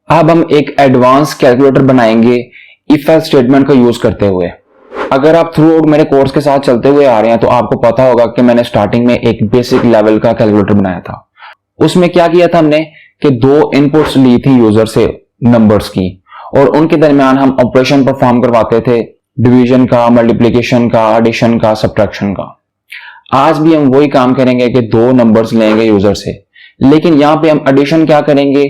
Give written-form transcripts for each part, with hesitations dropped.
अब हम एक एडवांस कैलकुलेटर बनाएंगे इफ एल्स स्टेटमेंट का यूज करते हुए। अगर आप थ्रू आउट मेरे कोर्स के साथ चलते हुए आ रहे हैं तो आपको पता होगा कि मैंने स्टार्टिंग में एक बेसिक लेवल का कैलकुलेटर बनाया था। उसमें क्या किया था हमने कि दो इनपुट्स ली थी यूजर से नंबर्स की, और उनके दरमियान हम ऑपरेशन परफॉर्म करवाते थे, डिवीजन का, मल्टीप्लिकेशन का, एडिशन का, सब्ट्रैक्शन का। आज भी हम वही काम करेंगे कि दो नंबर्स लेंगे यूजर से, लेकिन यहां पे हम एडिशन क्या करेंगे,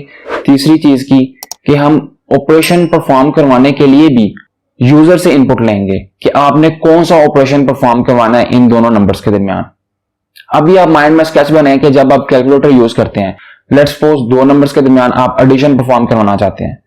तीसरी चीज की, कि हम ऑपरेशन परफॉर्म करवाने के लिए भी यूजर से इनपुट लेंगे कि आपने कौन सा ऑपरेशन परफॉर्म करवाना है इन दोनों नंबर्स के दरमियान। अभी आप माइंड में स्केच बनाएं कि जब आप कैलकुलेटर यूज करते हैं, लेट्स सपोज दो नंबर्स के दरमियान आप एडिशन परफॉर्म करवाना चाहते हैं।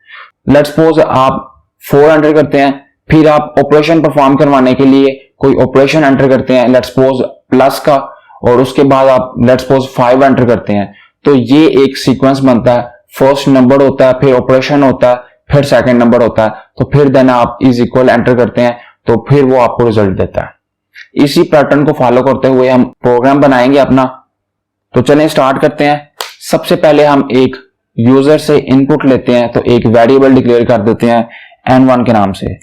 लेट्स सपोज आप 4 एंटर करते हैं, फिर आप ऑपरेशन परफॉर्म करवाने के लिए कोई ऑपरेशन एंटर करते हैं, लेट्स सपोज प्लस का, और उसके बाद आप लेट्स सपोज 5 एंटर करते हैं। तो ये एक सीक्वेंस बनता है, फर्स्ट नंबर होता है, फिर ऑपरेशन होता है, फिर सेकंड नंबर होता है, तो फिर देन आप इज इक्वल एंटर करते हैं, तो फिर वो आपको रिजल्ट देता है। इसी पैटर्न को फॉलो करते हुए हम प्रोग्राम बनाएंगे अपना। तो चलें स्टार्ट करते हैं। सबसे पहले हम एक यूजर से इनपुट लेते हैं, तो एक वेरिएबल डिक्लेयर कर देते हैं n1 के नाम से,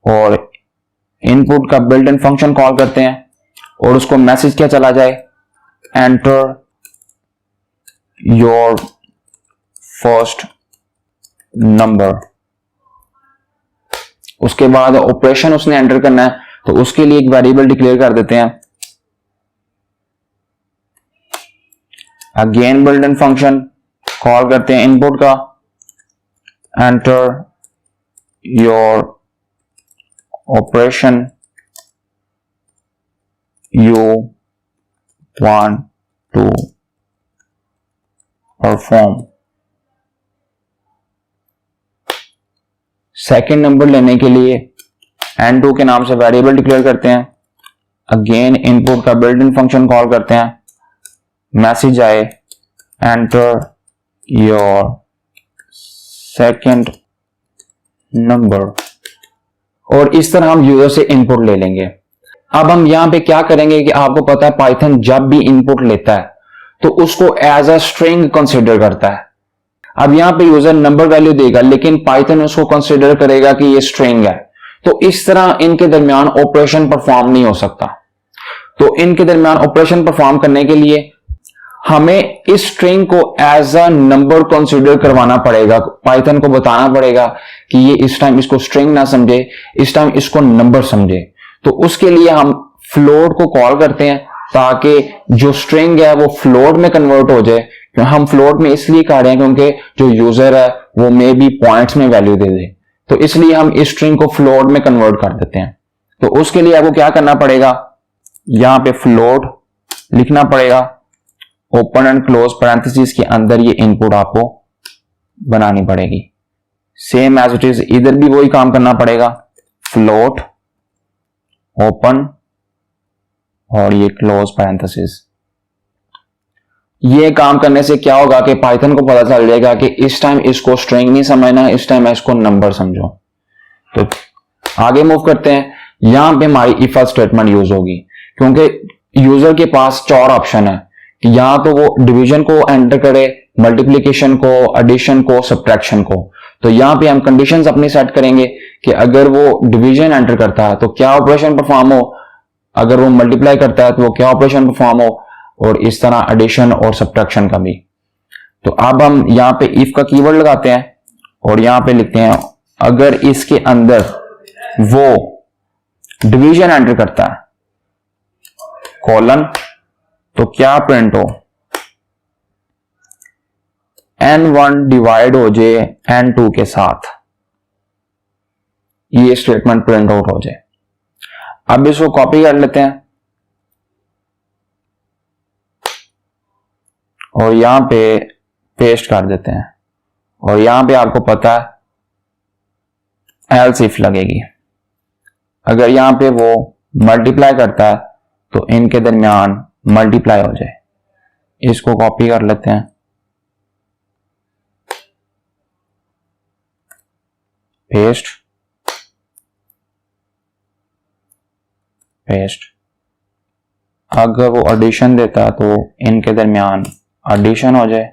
और इनपुट का बिल्ट इन फंक्शन कॉल करते हैं, और उसको मैसेज क्या चला जाए, एंटर योर फर्स्ट नंबर। उसके बाद ऑपरेशन उसने एंटर करना है, तो उसके लिए एक वेरिएबल डिक्लेयर कर देते हैं, again built in function call करते हैं इनपुट का, enter your operation you want to perform. Second number लेने के लिए n2 के नाम से वेरिएबल डिक्लेयर करते हैं, अगेन इनपुट का बिल्ट इन फंक्शन कॉल करते हैं, मैसेज आए एंटर योर सेकेंड नंबर, और इस तरह हम यूजर से इनपुट ले लेंगे। अब हम यहां पे क्या करेंगे कि आपको पता है पाइथन जब भी इनपुट लेता है तो उसको एज अ स्ट्रिंग कंसीडर करता है। अब यहां पे यूजर नंबर वैल्यू देगा, लेकिन पाइथन उसको कंसीडर करेगा कि ये स्ट्रिंग है, तो इस तरह इनके दरमियान ऑपरेशन परफॉर्म नहीं हो सकता। तो इनके दरमियान ऑपरेशन परफॉर्म करने के लिए हमें इस स्ट्रिंग को एज अ नंबर कंसीडर करवाना पड़ेगा। पाइथन को बताना पड़ेगा कि ये इस टाइम इसको स्ट्रिंग ना समझे, इस टाइम इसको नंबर समझे। तो उसके लिए हम फ्लोट को कॉल करते हैं ताकि जो स्ट्रिंग है वो फ्लोट में कन्वर्ट हो जाए। हम फ्लोट में इसलिए कर रहे हैं क्योंकि जो यूजर है वो मे बी पॉइंट्स में वैल्यू दे दे, तो इसलिए हम इस स्ट्रिंग को फ्लोट में कन्वर्ट कर देते हैं। तो उसके लिए आपको क्या करना पड़ेगा, यहां पे फ्लोट लिखना पड़ेगा, ओपन एंड क्लोज पैरेंथेसिस के अंदर ये इनपुट आपको बनानी पड़ेगी। सेम एज इट इज इधर भी वही काम करना पड़ेगा, फ्लोट ओपन और ये क्लोज पैरेंथेसिस। ये काम करने से क्या होगा कि पाइथन को पता चल जाएगा कि इस टाइम इसको स्ट्रिंग नहीं समझना, इस टाइम इसको नंबर समझो। तो आगे मूव करते हैं। यहां पे हमारी इफ एल्स स्टेटमेंट यूज होगी, क्योंकि यूजर के पास 4 ऑप्शन है कि या तो वो डिवीजन को एंटर करे, मल्टीप्लिकेशन को, एडिशन को, सब्ट्रैक्शन को। तो यहां पे हम कंडीशंस अपनी सेट करेंगे कि अगर वो डिवीजन एंटर करता है तो क्या ऑपरेशन परफॉर्म हो, अगर वो मल्टीप्लाई करता है तो वो क्या ऑपरेशन परफॉर्म हो, और इस तरह एडिशन और सब्ट्रैक्शन का भी। तो अब हम यहां पे इफ का कीवर्ड लगाते हैं और यहां पे लिखते हैं अगर इसके अंदर वो डिवीजन एंटर करता है कॉलन, तो क्या प्रिंट हो, n1 डिवाइड हो जाए n2 के साथ, ये स्टेटमेंट प्रिंट आउट हो जाए। अब इसको कॉपी कर लेते हैं और यहां पे पेस्ट कर देते हैं, और यहां पे आपको पता है एल्स इफ लगेगी। अगर यहां पे वो मल्टीप्लाई करता है तो इनके दरमियान मल्टीप्लाई हो जाए। इसको कॉपी कर लेते हैं, पेस्ट पेस्ट। अगर वो एडिशन देता है तो इनके दरमियान एडिशन हो जाए,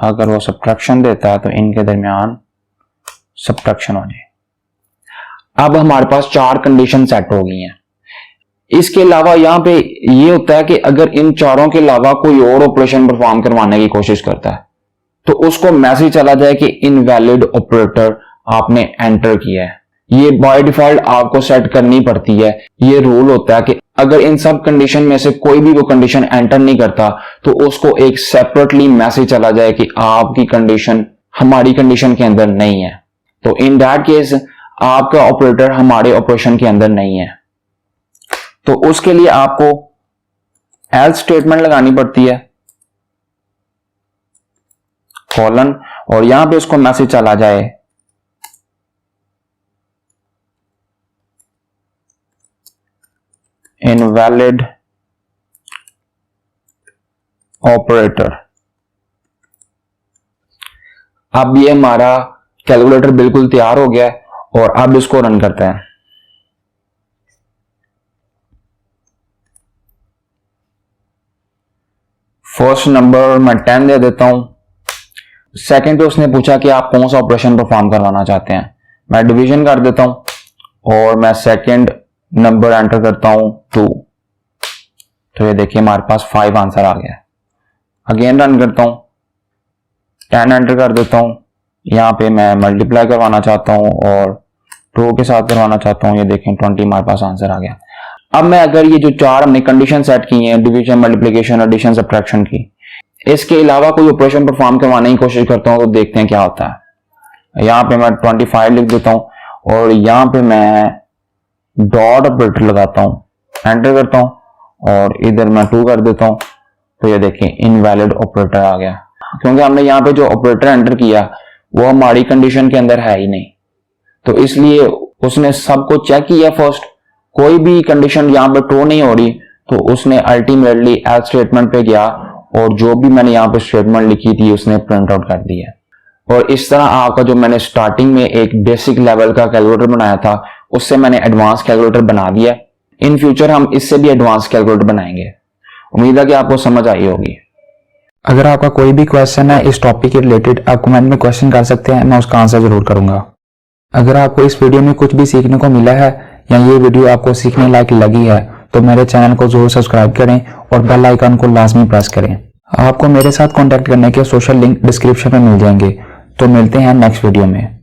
अगर वो सब्ट्रैक्शन देता है तो इनके दरमियान सब्ट्रैक्शन हो जाए। अब हमारे पास 4 कंडीशन सेट हो गई हैं। इसके अलावा यहां पे ये होता है कि अगर इन चारों के अलावा कोई और ऑपरेशन परफॉर्म करवाने की कोशिश करता है तो उसको मैसेज चला जाए कि इनवैलिड ऑपरेटर आपने एंटर किया है। ये बाय डिफॉल्ट आपको सेट करनी पड़ती है। ये रूल होता है कि अगर इन सब कंडीशन में से कोई भी वो कंडीशन एंटर नहीं करता तो उसको एक सेपरेटली मैसेज चला जाए कि आपकी कंडीशन हमारी कंडीशन के अंदर नहीं है। तो इन दैट केस आपका ऑपरेटर हमारे ऑपरेशन के अंदर नहीं है। तो उसके लिए आपको एल्स स्टेटमेंट लगानी पड़ती है, कॉलन, और यहां पे उसको मैसेज चला जाए इनवैलिड ऑपरेटर। अब ये हमारा कैलकुलेटर बिल्कुल तैयार हो गया है और अब इसको रन करते हैं। फर्स्ट नंबर मैं 10 दे देता हूं। सेकंड पे उसने पूछा कि आप कौन सा ऑपरेशन परफॉर्म करवाना चाहते हैं। मैं डिवीजन कर देता हूं और मैं सेकंड नंबर एंटर करता हूं 2। तो ये देखिए हमारे पास 5 आंसर आ गया। अगेन रन करता हूं, 10 एंटर कर देता हूं। यहां पे मैं मल्टीप्लाई करवाना चाहता हूं और 2 के साथ करवाना चाहता हूं। ये देखें 20 हमारे पास आंसर आ गया। अब मैं अगर ये जो 4 हमने कंडीशन सेट की हैं, डिवीजन, मल्टीप्लिकेशन, एडिशन, सब्ट्रैक्शन की, इसके अलावा कोई ऑपरेशन परफॉर्म करवाने की कोशिश करता हूं तो देखते हैं क्या होता है। यहां पे मैं 25 लिख देता हूं और यहां पे मैं डॉट ऑपरेटर लगाता हूं, एंटर करता हूं और इधर मैं 2 कर देता हूं। तो ये देखें इनवैलिड ऑपरेटर आ गया, क्योंकि हमने यहाँ पे जो ऑपरेटर एंटर किया वो हमारी कंडीशन के अंदर है ही नहीं। तो इसलिए उसने सबको चेक किया फर्स्ट, कोई भी कंडीशन यहाँ पे ट्रू नहीं हो रही तो उसने अल्टीमेटली एल्स स्टेटमेंट पे गया और जो भी मैंने यहाँ पे स्टेटमेंट लिखी थी उसने प्रिंट आउट कर दिया। और इस तरह आपका जो मैंने स्टार्टिंग में एक बेसिक लेवल का कैलकुलेटर बनाया था उससे मैंने एडवांस कैलकुलेटर बना दिया। इन फ्यूचर हम इससे भी एडवांस कैलकुलेटर बनाएंगे। उम्मीद है कि आपको समझ आई होगी। अगर आपका कोई भी क्वेश्चन है इस टॉपिक के रिलेटेड, आप कमेंट में क्वेश्चन कर सकते हैं, मैं उसका आंसर जरूर करूंगा। अगर आपको इस वीडियो में कुछ भी सीखने को मिला है या ये वीडियो आपको सीखने लायक लगी है तो मेरे चैनल को जरूर सब्सक्राइब करें और बेल आइकन को लाजमी प्रेस करें। आपको मेरे साथ कांटेक्ट करने के सोशल लिंक डिस्क्रिप्शन में मिल जाएंगे। तो मिलते हैं नेक्स्ट वीडियो में।